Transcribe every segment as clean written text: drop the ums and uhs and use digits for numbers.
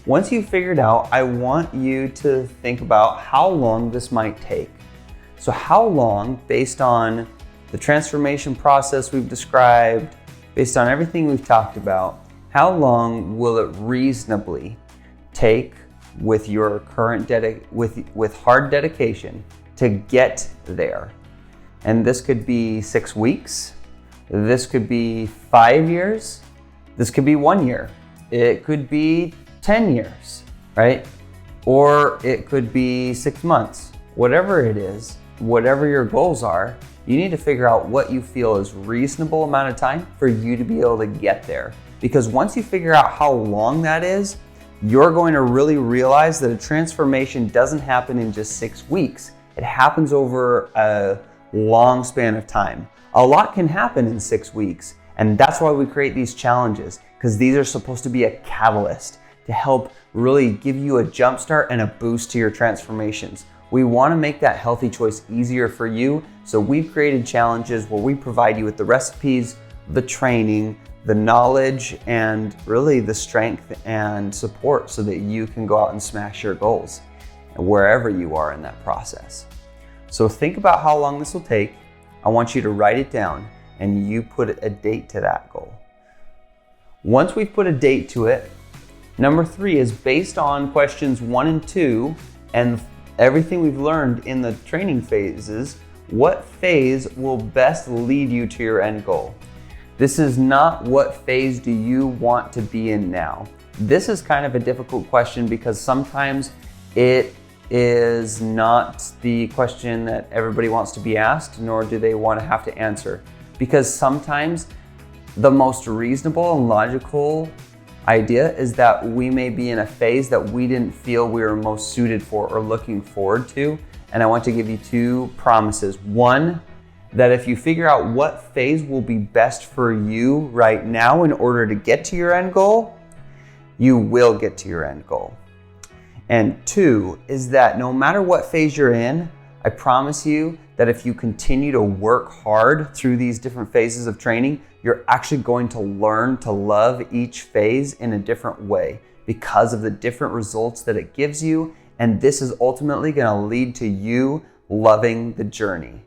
Once you've figured out, I want you to think about how long this might take. So how long, based on the transformation process we've described, based on everything we've talked about, how long will it reasonably take with your current with hard dedication to get there? And this could be 6 weeks, this could be 5 years, this could be 1 year, it could be 10 years, right? Or it could be 6 months. Whatever it is, whatever your goals are, you need to figure out what you feel is reasonable amount of time for you to be able to get there. Because once you figure out how long that is, you're going to really realize that a transformation doesn't happen in just 6 weeks. It happens over a long span of time. A lot can happen in 6 weeks, and that's why we create these challenges, because these are supposed to be a catalyst to help really give you a jump start and a boost to your transformations. We want to make that healthy choice easier for you, so we've created challenges where we provide you with the recipes, the training, the knowledge, and really the strength and support so that you can go out and smash your goals wherever you are in that process. So think about how long this will take. I want you to write it down and you put a date to that goal. Once we've put a date to it, number 3 is based on questions 1 and 2 and everything we've learned in the training phases, what phase will best lead you to your end goal? This is not what phase do you want to be in now. This is kind of a difficult question because sometimes it is not the question that everybody wants to be asked, nor do they want to have to answer. Because sometimes the most reasonable and logical idea is that we may be in a phase that we didn't feel we were most suited for or looking forward to. And I want to give you 2 promises. One, that if you figure out what phase will be best for you right now in order to get to your end goal, you will get to your end goal. And 2 is that no matter what phase you're in, I promise you that if you continue to work hard through these different phases of training, you're actually going to learn to love each phase in a different way because of the different results that it gives you. And this is ultimately going to lead to you loving the journey.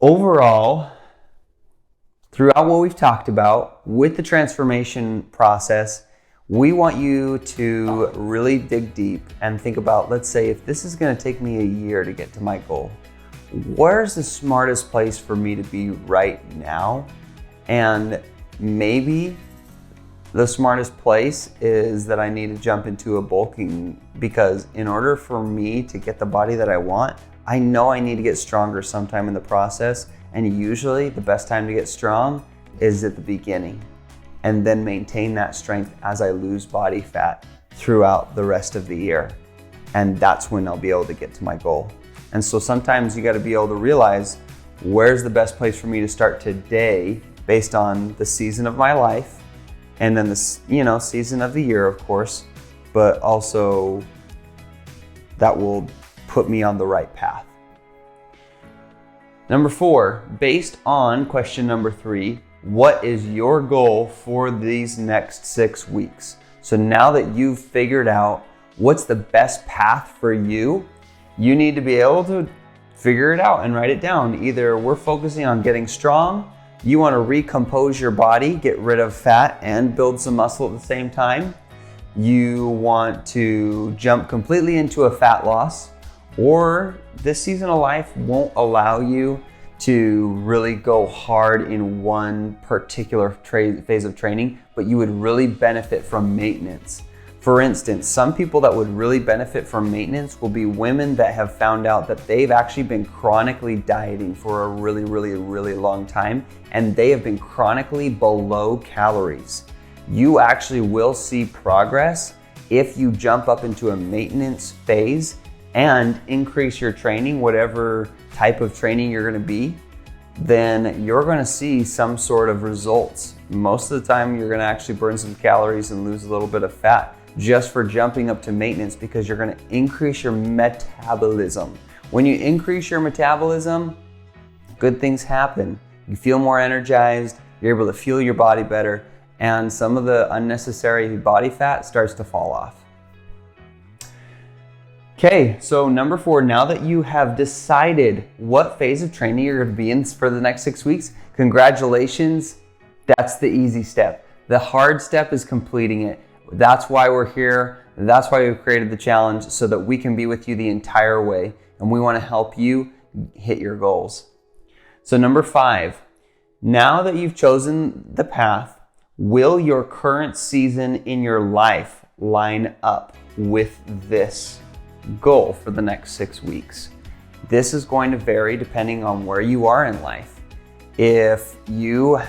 Overall, throughout what we've talked about with the transformation process, we want you to really dig deep and think about, let's say, if this is going to take me a year to get to my goal, where's the smartest place for me to be right now? And maybe the smartest place is that I need to jump into a bulking, because in order for me to get the body that I want, I know I need to get stronger sometime in the process. And usually the best time to get strong is at the beginning, and then maintain that strength as I lose body fat throughout the rest of the year. And that's when I'll be able to get to my goal. And so sometimes you got to be able to realize, where's the best place for me to start today based on the season of my life, and then the season of the year, of course, but also that will put me on the right path. Number 4, based on question number 3, what is your goal for these next 6 weeks? So now that you've figured out what's the best path for you, you need to be able to figure it out and write it down. Either we're focusing on getting strong, you want to recompose your body, get rid of fat and build some muscle at the same time. You want to jump completely into a fat loss, or this season of life won't allow you to really go hard in one particular phase of training, but you would really benefit from maintenance. For instance, some people that would really benefit from maintenance will be women that have found out that they've actually been chronically dieting for a really long time, and they have been chronically below calories. You actually will see progress if you jump up into a maintenance phase and increase your training, whatever type of training you're going to be, then you're going to see some sort of results. Most of the time, you're going to actually burn some calories and lose a little bit of fat just for jumping up to maintenance, because you're going to increase your metabolism. When you increase your metabolism, good things happen. You feel more energized, you're able to fuel your body better, and some of the unnecessary body fat starts to fall off. Okay, so number 4, now that you have decided what phase of training you're going to be in for the next 6 weeks, congratulations, that's the easy step. The hard step is completing it. That's why we're here. That's why we've created the challenge, so that we can be with you the entire way, and we want to help you hit your goals. So number 5, now that you've chosen the path, will your current season in your life line up with this goal for the next 6 weeks? This is going to vary depending on where you are in life. If you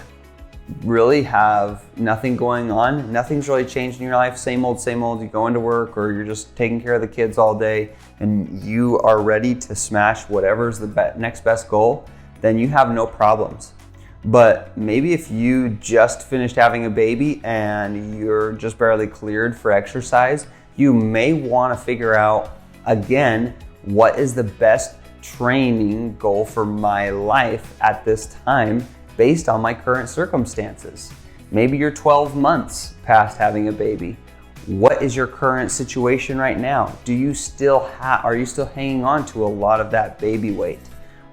really have nothing going on, nothing's really changed in your life, same old, you go into work, or you're just taking care of the kids all day, and you are ready to smash whatever's the next best goal, then you have no problems. But maybe if you just finished having a baby and you're just barely cleared for exercise, you may want to figure out, again, what is the best training goal for my life at this time based on my current circumstances. Maybe you're 12 months past having a baby. What is your current situation right now? Are you still hanging on to a lot of that baby weight?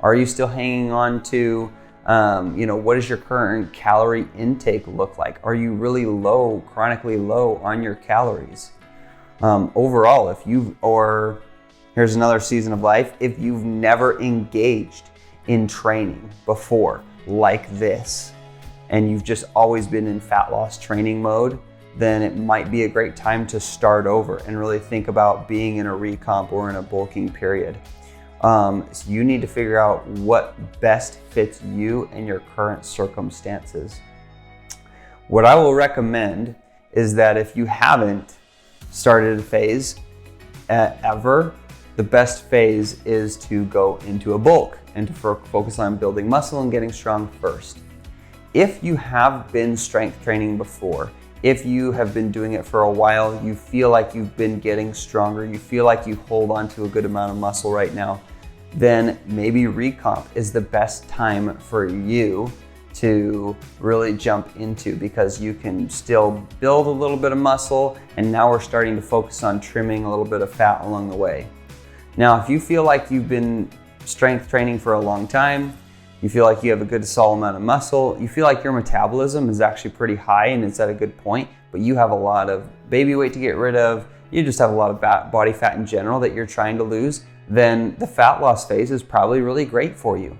Are you still hanging on to, what does your current calorie intake look like? Are you really low, chronically low on your calories? Overall, here's another season of life, if you've never engaged in training before like this, and you've just always been in fat loss training mode, then it might be a great time to start over and really think about being in a recomp or in a bulking period. So you need to figure out what best fits you and your current circumstances. What I will recommend is that if you haven't started a phase ever, the best phase is to go into a bulk and to focus on building muscle and getting strong first. If you have been strength training before, if you have been doing it for a while, you feel like you've been getting stronger, you feel like you hold on to a good amount of muscle right now, then maybe recomp is the best time for you to really jump into, because you can still build a little bit of muscle, and now we're starting to focus on trimming a little bit of fat along the way. Now, if you feel like you've been strength training for a long time, you feel like you have a good solid amount of muscle, you feel like your metabolism is actually pretty high and it's at a good point, but you have a lot of baby weight to get rid of, you just have a lot of body fat in general that you're trying to lose, then the fat loss phase is probably really great for you.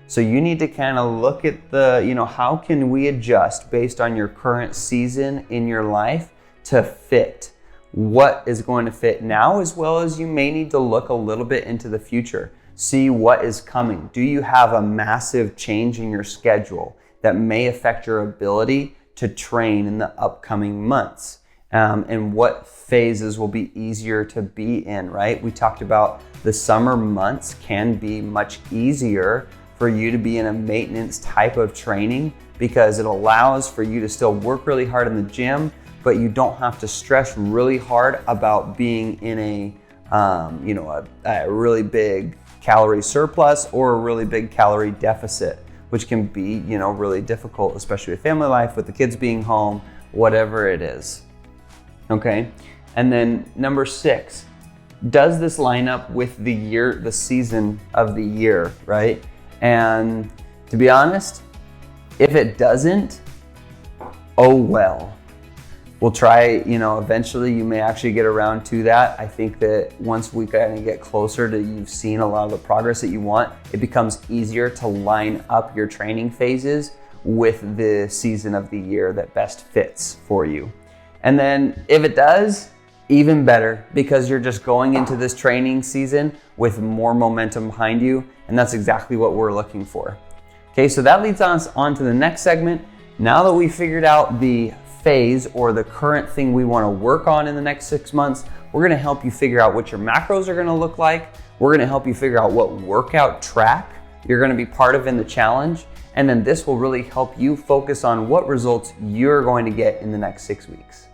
So you need to kind of look at how can we adjust based on your current season in your life to fit what is going to fit now, as well as you may need to look a little bit into the future. See what is coming. Do you have a massive change in your schedule that may affect your ability to train in the upcoming months? And what phases will be easier to be in, right? We talked about the summer months can be much easier for you to be in a maintenance type of training, because it allows for you to still work really hard in the gym, but you don't have to stress really hard about being in a really big calorie surplus or a really big calorie deficit, which can be, really difficult, especially with family life, with the kids being home, whatever it is. Okay. And then number 6, does this line up with the season of the year, right? And to be honest, if it doesn't, oh well. We'll try, eventually you may actually get around to that. I think that once we kind of get closer to you've seen a lot of the progress that you want, it becomes easier to line up your training phases with the season of the year that best fits for you. And then if it does, even better, because you're just going into this training season with more momentum behind you, and that's exactly what we're looking for. Okay, so that leads us on to the next segment. Now that we've figured out the phase or the current thing we want to work on in the next 6 months, we're going to help you figure out what your macros are going to look like. We're going to help you figure out what workout track you're going to be part of in the challenge. And then this will really help you focus on what results you're going to get in the next 6 weeks.